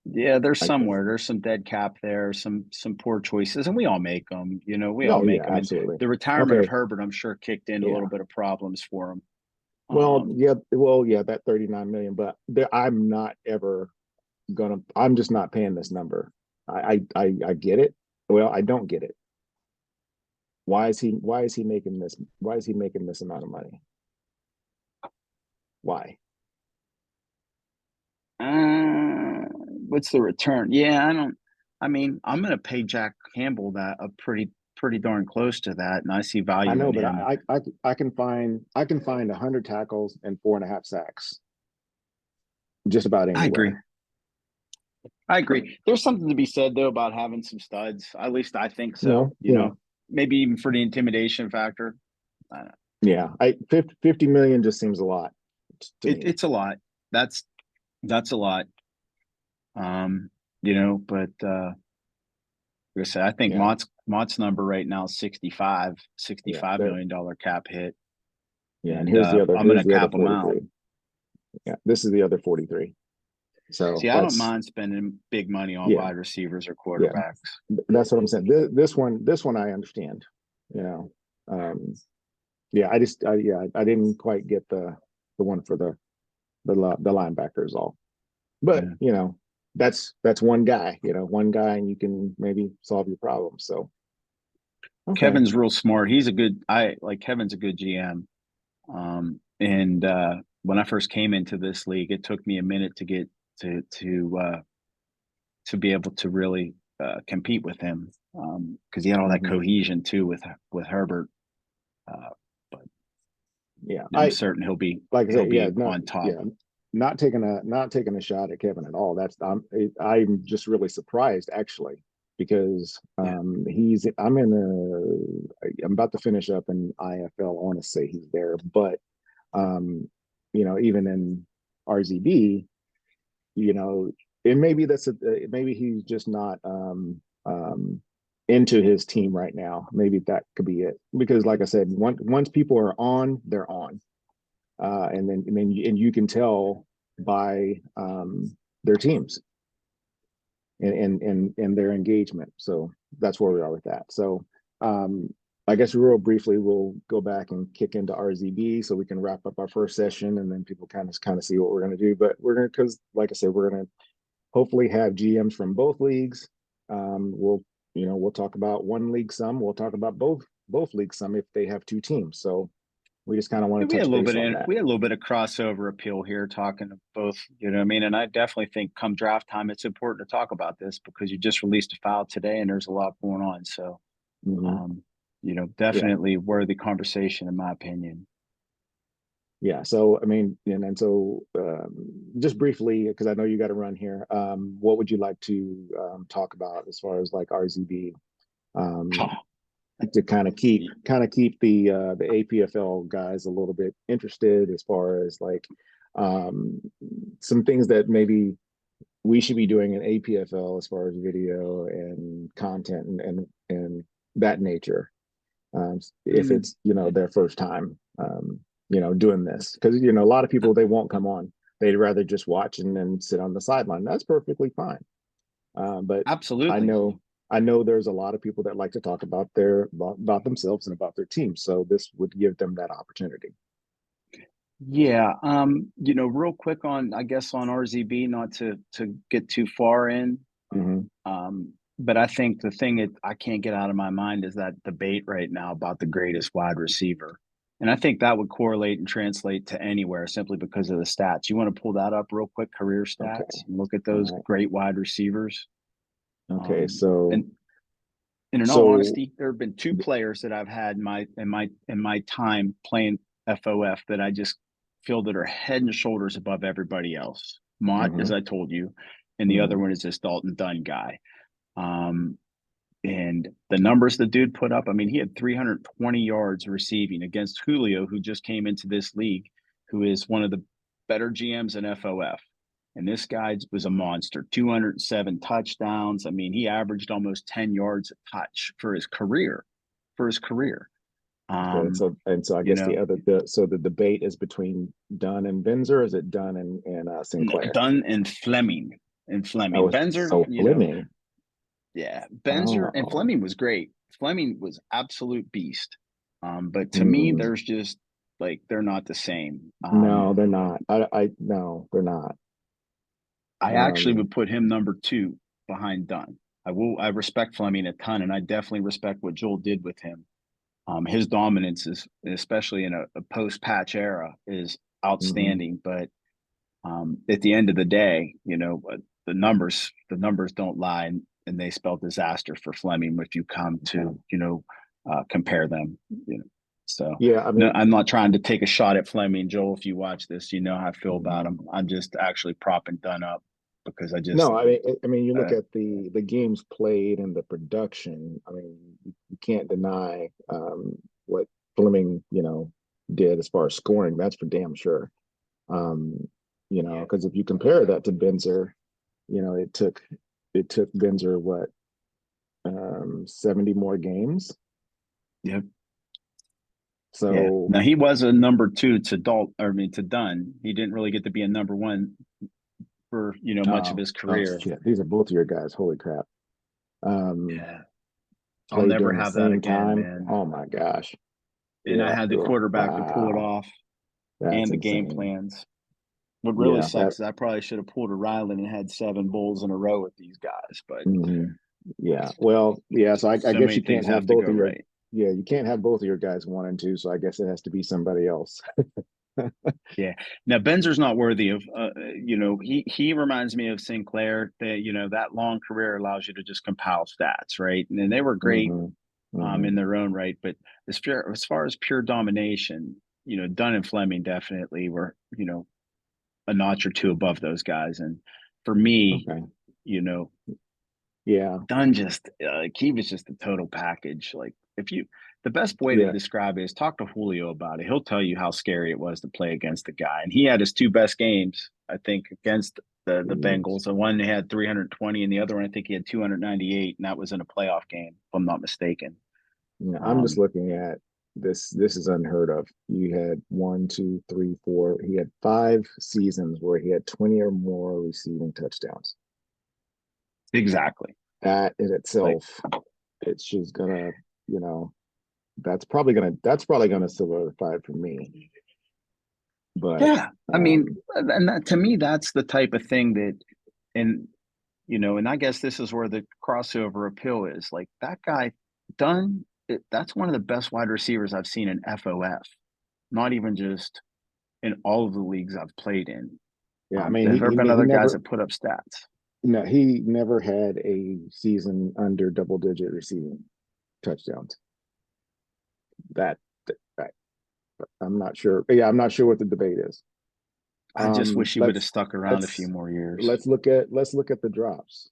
Yeah, there's Like, there's some dead cap there, some poor choices, and we all make them. We all no, make yeah, them. And absolutely. the retirement of Okay. Herbert, I'm sure, kicked in a little Yeah. bit of problems for him. Well, Um, yeah, that 39 million, but I'm just not paying this number. I get it. Well, I don't get it. Why is he making this? Why is he making this amount of money? Why? what's the return? Yeah, I don't. I mean, I'm going to pay Jack Campbell that a pretty darn close to that, and I see I value know, in but him. I can find 100 tackles and 4.5 sacks just about I agree. anywhere. I agree. There's something to be said though about having some studs. At least I think so. Yeah, Maybe even for the intimidation factor. Uh, yeah. 50 million just seems a lot to me. it's a lot. That's a lot. Um, but like I said, I think Yeah, Mott's number right now is 65, yeah. $65 million cap hit, Yeah, and and here's I'm going here's to the other cap him out. 43. Yeah, this is the other 43. So See, I don't that's mind spending big money on yeah, wide receivers or yeah. quarterbacks. That's what I'm saying. This one I understand. You know, um, yeah. I didn't quite get the one for the linebackers all, but Yeah. that's one guy. One guy, and you can maybe solve your problem. So okay, Kevin's real smart. I like Kevin's a good GM. And when I first came into this league, it took me a minute to get to to be able to really compete with him because he had all that Mhm. cohesion too with Herbert. Uh, but Yeah, I'm certain he'll be like I he'll said, yeah, be no, on top. yeah, not taking a shot at Kevin at all. I'm just really surprised actually because Yeah, I'm about to finish up in IFL. I want to say he's there, but um, even in RZB, you know, and maybe maybe he's just not into his team right now. Maybe that could be it because, like I said, once people are on, they're on and you can tell by their teams and their engagement. So that's where we are with that. So um, I guess real briefly, we'll go back and kick into RZB so we can wrap up our first session, and then people kind of see what we're going to do. But we're going to because, like I said, we're going to hopefully have GMs from both leagues. We'll talk about one league some. We'll talk about both leagues some if they have two teams. So we just kind of want yeah, to touch base on that. we had a little bit of crossover appeal here, talking to both. You know what I mean? And I definitely think come draft time, it's important to talk about this because you just released a file today, and there's a lot going on. So, Mhm. um, Yeah. definitely worthy conversation in my opinion. Yeah. So, I mean, just briefly, because I know you got to run here, what would you like to talk about as far as like RZB um, to kind of keep the APFL guys a little bit interested as far as like um, some things that maybe we should be doing in APFL as far as video and content and that nature if Mm, it's their first time doing this because a lot of people they won't come on, they'd rather just watch and then sit on the sideline. That's perfectly fine, but i absolutely. know I know there's a lot of people that like to talk about themselves and about their team, so this would give them that opportunity. Yeah, real quick on, I guess, on RZB, not to get too far in. Hmm. But I think the thing that I can't get out of my mind is that debate right now about the greatest wide receiver. And I think that would correlate and translate to anywhere simply because of the stats. You want to pull that up real quick, career stats, Okay. and look at All those right. great wide receivers. Okay. Um, So and in all so honesty, there have been two players that I've had in my time playing FOF that I just feel that are head and shoulders above everybody else. Mott, as hmm I told you, and the other hmm one is this Dalton Dunn guy. Um, and the numbers the dude put up, I mean, he had 320 yards receiving against Julio, who just came into this league, who is one of the better GMs in FOF. And this guy was a monster, 207 touchdowns. I mean, he averaged almost 10 yards a touch for his career. For his career. okay, Um, and so I you guess know, the debate is between Dunn and Benzer, or is it Dunn and Sinclair? Dunn and Fleming. And Oh, Fleming. it's Benzer, so Fleming. yeah, Benzer and Oh, Fleming was great. Fleming was absolute beast. But to me, hmm. there's just like they're not the same. No, they're not. No, they're not. I actually Um, would put him number two behind Dunn. I respect Fleming a ton, and I definitely respect what Joel did with him. His dominance is, especially in a post patch era, is mhm. outstanding. But at the end of the day, the numbers don't lie, and they spell disaster for Fleming if you come Yeah. to compare them. You know, so Yeah, I no, mean, I'm not trying to take a shot at Fleming. Joel, if you watch this, you know how I feel about mhm. him. I'm just actually propping Dunn up because No, I mean, you look uh, at the games played and the production. I mean, you can't deny what Fleming, did as far as scoring. That's for damn sure. Um, yeah, because if you compare that to Benzer, it took Benzer what 70 more games. yeah, yeah. So Now he was a number two to to Dunn. He didn't really get to be a number one for much of his oh career. shit, these are both of your guys. Holy crap. Um, Yeah, I'll played never during the have that same again, time. man. Oh my gosh. And I Yeah. had the Ugh, quarterback to pull it wow. off That's and the game insane. plans. What really Yeah, that sucks is I probably should have pulled a Ryland and had 7 bowls in a row with these guys, but mhm. Yeah. Well, yeah, so I so guess many you can't things have have to both go of right. you can't have both of your guys one and two, so I guess it has to be somebody else. Yeah. Now Benzer's not worthy of he reminds me of Sinclair that that long career allows you to just compile stats, right? And then they were great Hmm. Hmm. in their own right, but as far as pure domination, Dunn and Fleming definitely were, a notch or two above those guys. And for me, Okay. you know, Yeah. Dunn just he was just a total package. Like if you the best way to Yeah. describe it is talk to Julio about it. He'll tell you how scary it was to play against the guy. And he had his two best games, I think, against the Bengals. The one he had 320 and the other one I think he had 298, and that was in a playoff game, if I'm not mistaken. Yeah. I'm just Um, looking at this. This is unheard of. You had one, two, three, four. He had 5 seasons where he had 20 or more receiving touchdowns. exactly. That in Like itself, it's just gonna, you know, that's probably gonna solidify it for me. But yeah, I mean, um, and that to me that's the type of thing that and and I guess this is where the crossover appeal is. Like that guy, Dunn, that's one of the best wide receivers I've seen in FOF, not even just in all of the leagues I've played in. yeah, I mean, There have been he other guys never, that put up stats. no, he never had a season under double-digit receiving touchdowns. That, that I'm not sure. Yeah, I'm not sure what the debate is. I just wish he would have Let's stuck around a few let's more years. let's look at the drops.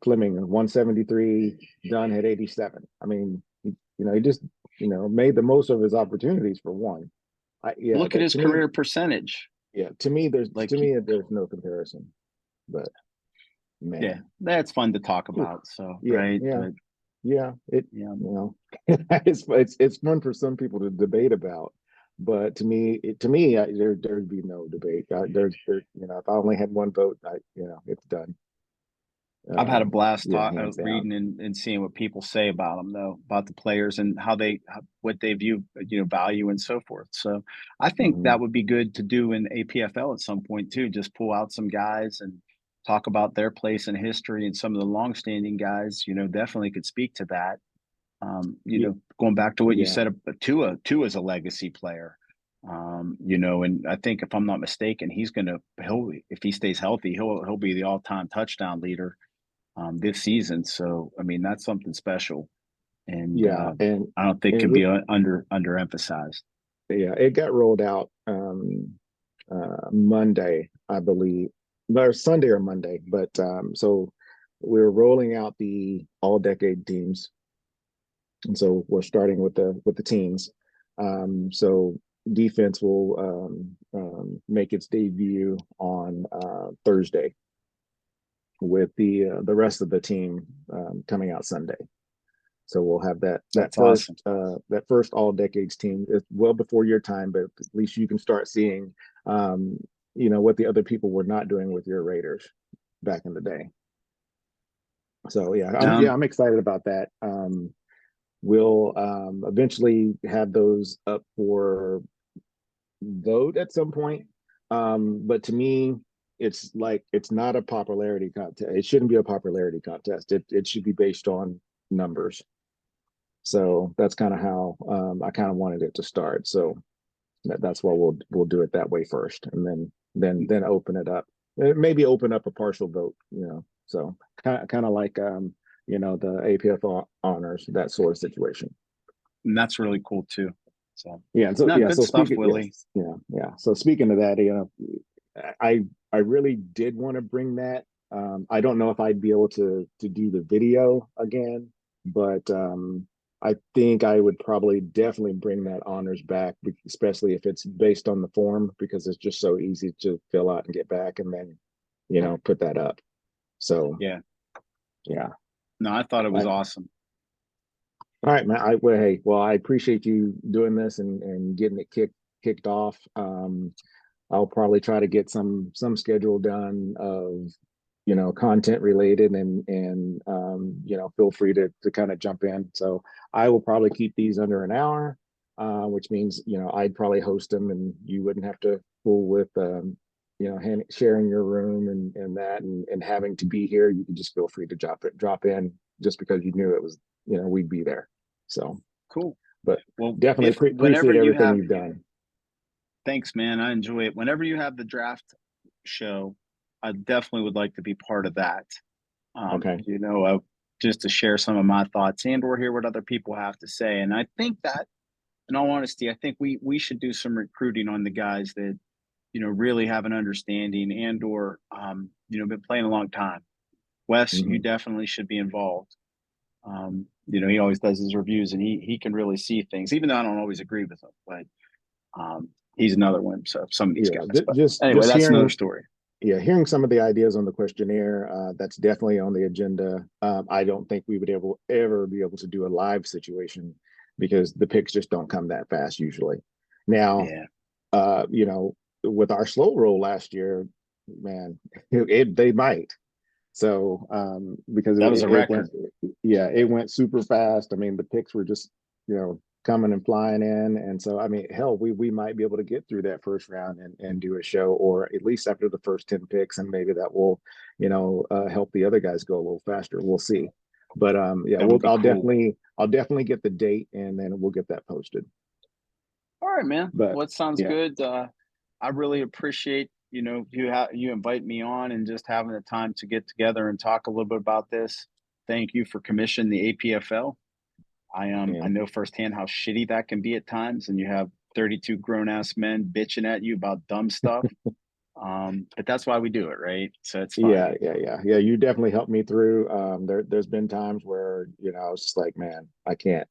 Fleming 173, Dunn had 87. I mean, he just made the most of his opportunities for one. Yeah, Look at that his to me, career percentage. yeah, to me, Like, he, there's no comparison. But yeah, man, that's fun to talk whew, about. So, yeah, right. yeah, But, yeah. It yeah, you know, it's fun for some people to debate about, but there'd be no debate. If I only had one vote, it's done. I've had a blast Yeah, hands down. reading and seeing what people say about them, though, about the players and what they view, value and so forth. So I think Hmm. that would be good to do in APFL at some point too. Just pull out some guys and talk about their place in history, and some of the longstanding guys, definitely could speak to that. Yeah, Going back to what you yeah, said, Tua is a legacy player. And I think if I'm not mistaken, he'll if he stays healthy, he'll be the all-time touchdown leader this season. So, I mean, that's something special, and yeah, I don't think and can be underemphasized. yeah, it got rolled out Monday, I believe, or Sunday or Monday. But so we're rolling out the all decade teams, and so we're starting with the teams. So defense will make its debut on Thursday, with the rest of the team coming out Sunday. So we'll have That's awesome. that first all decades team. It's well before your time, but at least you can start seeing um, what the other people were not doing with your Raiders back in the day. So yeah, Um, I'm excited about that. We'll eventually have those up for vote at some point. But to me, it's not a popularity contest. It shouldn't be a popularity contest. It should be based on numbers. So that's kind of how I kind of wanted it to start. So that's why we'll do it that way first, and then open it up. Maybe open up a partial vote. So kind of like the APFL honors, that sort of situation. and that's really cool too. So, Yeah. And so no, yeah. good So stuff, speaking, Willie. yes, yeah. So speaking of that, I really did want to bring that. I don't know if I'd be able to do the video again, but I think I would probably definitely bring that honors back, especially if it's based on the form, because it's just so easy to fill out and get back, and then put that up. So Yeah. yeah. No, I thought it was I, awesome. all right, man. I appreciate you doing this and getting it kicked off. I'll probably try to get some schedule done of content related, and feel free to kind of jump in. So I will probably keep these under an hour, which means I'd probably host them, and you wouldn't have to fool with sharing your room and that, and having to be here. You can just feel free to drop in just because you knew it was we'd be there. So Cool. But Well, definitely if whenever appreciate you everything have, you've done. thanks, man. I enjoy it. Whenever you have the draft show, I definitely would like to be part of that. Okay. Just to share some of my thoughts and or hear what other people have to say. And I think that, in all honesty, I think we should do some recruiting on the guys that really have an understanding and or been playing a long time. Wes, you Hmm. definitely should be involved. He always does his reviews and he can really see things, even though I don't always agree with him. But he's another one. So some of these Yeah, guys. But anyway, just that's another hearing, story. yeah, hearing some of the ideas on the questionnaire, that's definitely on the agenda. I don't think we would ever be able to do a live situation because the picks just don't come that fast usually. Now, Yeah, with our slow roll last year, man, they might. So because that was a it went, record. yeah, it went super fast. I mean, the picks were just coming and flying in, and so I mean, hell, we might be able to get through that first round and do a show, or at least after the first 10 picks, and maybe that will help the other guys go a little faster. We'll see. But yeah, That would be cool. I'll definitely get the date, and then we'll get that posted. All right, man. But Well, it sounds yeah, good. I really appreciate you invite me on and just having the time to get together and talk a little bit about this. Thank you for commissioning the APFL. I and know firsthand how shitty that can be at times, and you have 32 grown ass men bitching at you about dumb stuff. But that's why we do it, right? So it's fun. yeah. You definitely helped me through. There's been times where I was just like, man, I can't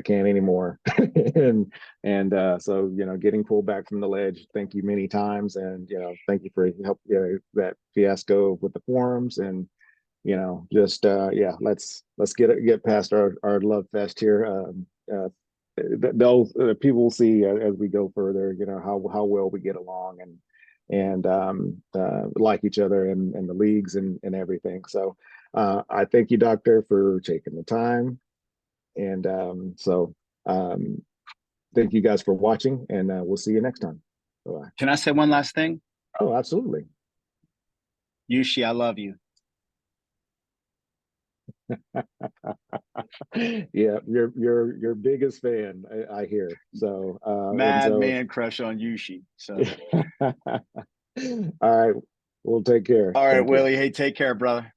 anymore. So getting pulled back from the ledge. Thank you many times, and thank you for help. That fiasco with the forums, and just yeah, let's get past our love fest here. They'll people will see as we go further. How well we get along and like each other and the leagues and everything. So I thank you, Doctor, for taking the time. And thank you guys for watching, and we'll see you next time. Bye. Can I say one last thing? Oh, absolutely. Yushi, I love you. Yeah, your biggest fan, I hear. So and Mad so man crush on Yushi. So, all right, we'll take care. all right, Thank you. Willie. Hey, take care, brother.